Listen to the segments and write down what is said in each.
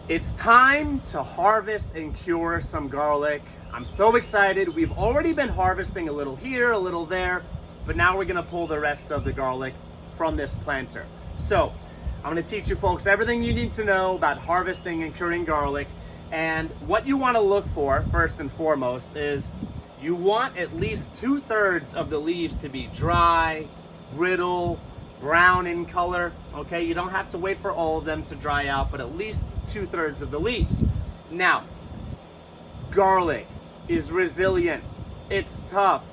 It's time to harvest and cure some garlic. I'm so excited. We've already been harvesting a little here, a little there, but now we're gonna pull the rest of the garlic from this planter. So I'm gonna teach you folks everything you need to know about harvesting and curing garlic. And what you wanna look for, first and foremost, is you want at least 2/3 of the leaves to be dry, brittle, brown in color. Okay, you don't have to wait for all of them to dry out, but at least 2/3 of the leaves. Now, garlic is resilient. It's tough.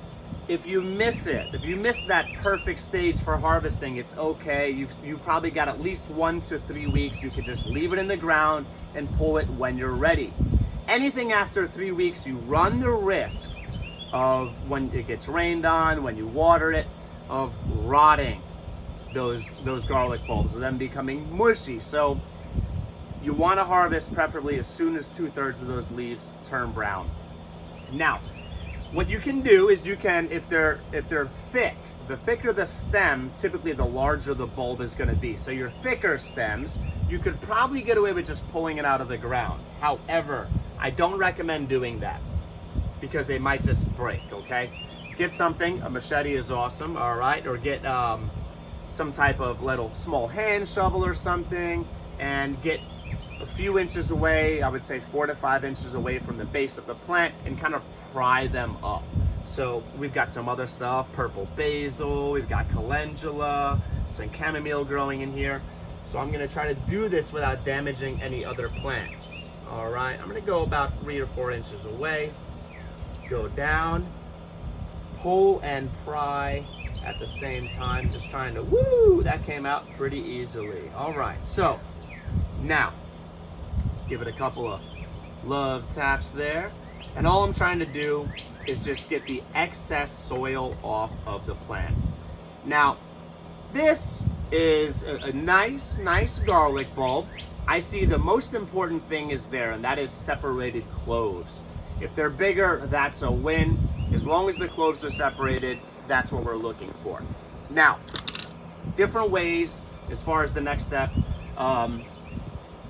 If you miss it, if you miss that perfect stage for harvesting, it's okay. You've probably got at least 1 to 3 weeks. You could just leave it in the ground and pull it when you're ready. Anything after 3 weeks, you run the risk of, when it gets rained on, when you water it, of rotting those garlic bulbs, of them becoming mushy. So you want to harvest preferably as soon as 2/3 of those leaves turn brown. Now, what you can do is you can, if they're thick, the thicker the stem, typically the larger the bulb is going to be. So your thicker stems, you could probably get away with just pulling it out of the ground. However, I don't recommend doing that because they might just break. Okay, get something, a machete is awesome, all right, or get some type of little small hand shovel or something, and get a few inches away, I would say 4 to 5 inches away from the base of the plant, and kind of pry them up. So we've got some other stuff, purple basil, we've got calendula, some chamomile growing in here. So I'm gonna try to do this without damaging any other plants. All right, I'm gonna go about 3 or 4 inches away, go down, pull and pry at the same time, just trying to, woo, that came out pretty easily. All right, so now give it a couple of love taps there, and all I'm trying to do is just get the excess soil off of the plant. Now, this is a nice garlic bulb. I see the most important thing is there, and that is separated cloves. If they're bigger, that's a win. As long as the cloves are separated, that's what we're looking for. Now, different ways as far as the next step,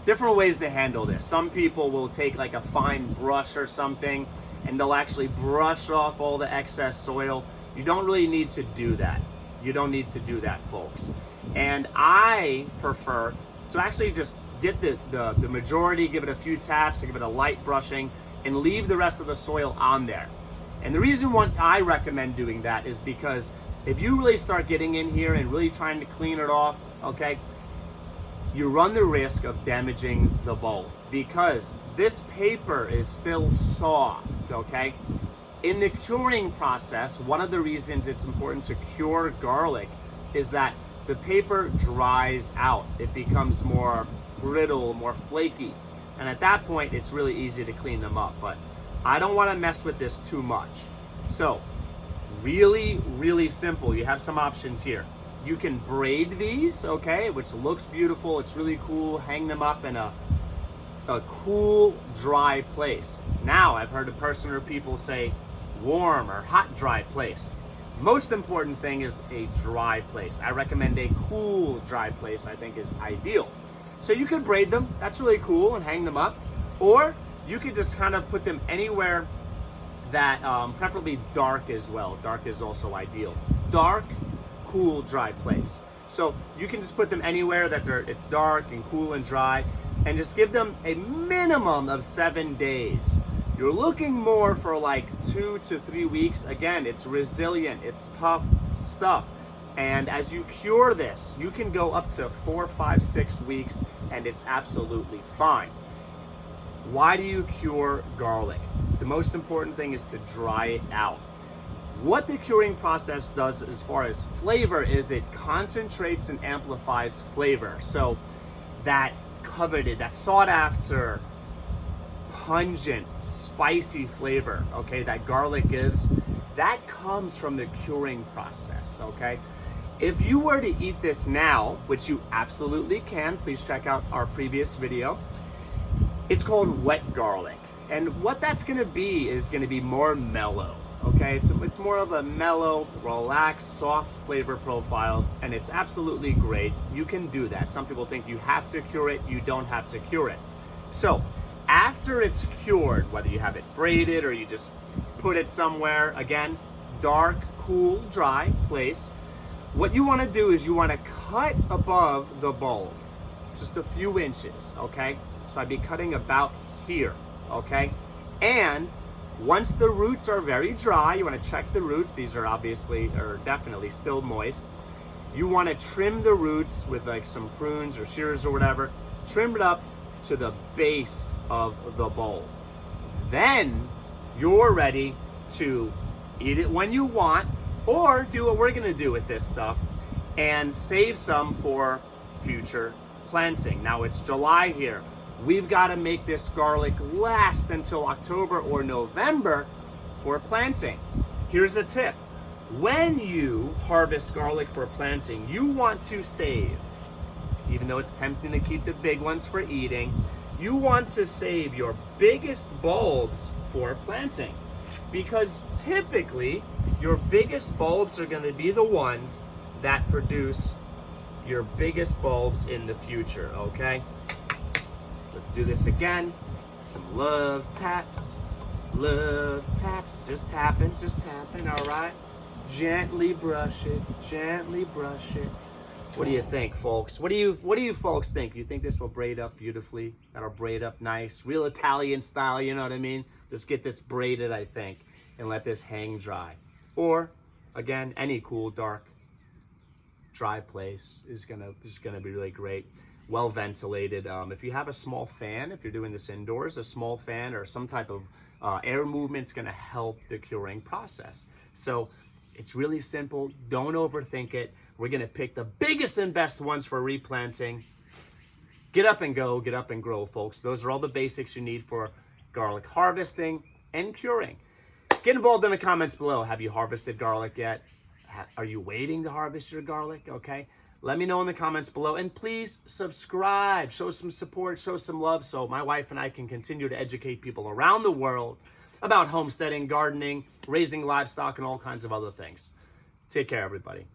different ways to handle this. Some people will take like a fine brush or something, and they'll actually brush off all the excess soil. You don't really need to do that. You don't need to do that, folks. And I prefer to actually just get the majority, give it a few taps, give it a light brushing, and leave the rest of the soil on there. And the reason why I recommend doing that is because if you really start getting in here and really trying to clean it off, okay, you run the risk of damaging the bulb because this paper is still soft, okay? In the curing process, one of the reasons it's important to cure garlic is that the paper dries out. It becomes more brittle, more flaky. And at that point, it's really easy to clean them up. But I don't want to mess with this too much. So really simple. You have some options here. You can braid these, okay, which looks beautiful. It's really cool. Hang them up in a cool, dry place. Now, I've heard a person or people say warm or hot, dry place. Most important thing is a dry place. I recommend a cool, dry place, I think is ideal. So you could braid them, that's really cool, and hang them up. Or you could just kind of put them anywhere that, preferably dark as well. Dark is also ideal. Dark, cool, dry place. So you can just put them anywhere that it's dark and cool and dry, and just give them a minimum of 7 days. You're looking more for like 2 to 3 weeks. Again, it's resilient, it's tough stuff. And as you cure this, you can go up to 4, 5, 6 weeks, and it's absolutely fine. Why do you cure garlic? The most important thing is to dry it out. What the curing process does as far as flavor is it concentrates and amplifies flavor. So that coveted, that sought after, pungent, spicy flavor, okay, that garlic gives, that comes from the curing process, okay? If you were to eat this now, which you absolutely can, please check out our previous video, it's called wet garlic. And what that's gonna be is gonna be more mellow, okay? It's more of a mellow, relaxed, soft flavor profile, and it's absolutely great. You can do that. Some people think you have to cure it, you don't have to cure it. So after it's cured, whether you have it braided or you just put it somewhere, again, dark, cool, dry place, what you want to do is you want to cut above the bulb, just a few inches, okay? So I'd be cutting about here, okay? And once the roots are very dry, you want to check the roots. These are obviously, or definitely still moist. You want to trim the roots with like some prunes or shears or whatever. Trim it up to the base of the bulb. Then you're ready to eat it when you want, or do what we're gonna do with this stuff and save some for future planting. Now it's July here. We've got to make this garlic last until October or November for planting. Here's a tip. When you harvest garlic for planting, you want to save, even though it's tempting to keep the big ones for eating, you want to save your biggest bulbs for planting. Because typically, your biggest bulbs are going to be the ones that produce your biggest bulbs in the future, okay? Let's do this again. Some love taps, just tapping, all right? Gently brush it, gently brush it. What do you think, folks? What do you folks think? You think this will braid up beautifully? That'll braid up nice, real Italian style, you know what I mean? Just get this braided, I think, and let this hang dry. Or, again, any cool, dark, dry place is gonna be really great. Well ventilated. If you have a small fan, if you're doing this indoors, a small fan or some type of air movement's gonna help the curing process. So it's really simple. Don't overthink it. We're gonna pick the biggest and best ones for replanting. Get up and go, get up and grow, folks. Those are all the basics you need for garlic harvesting and curing. Get involved in the comments below. Have you harvested garlic yet? Are you waiting to harvest your garlic? Okay. Let me know in the comments below, and please subscribe, show some support, show some love so my wife and I can continue to educate people around the world about homesteading, gardening, raising livestock, and all kinds of other things. Take care, everybody.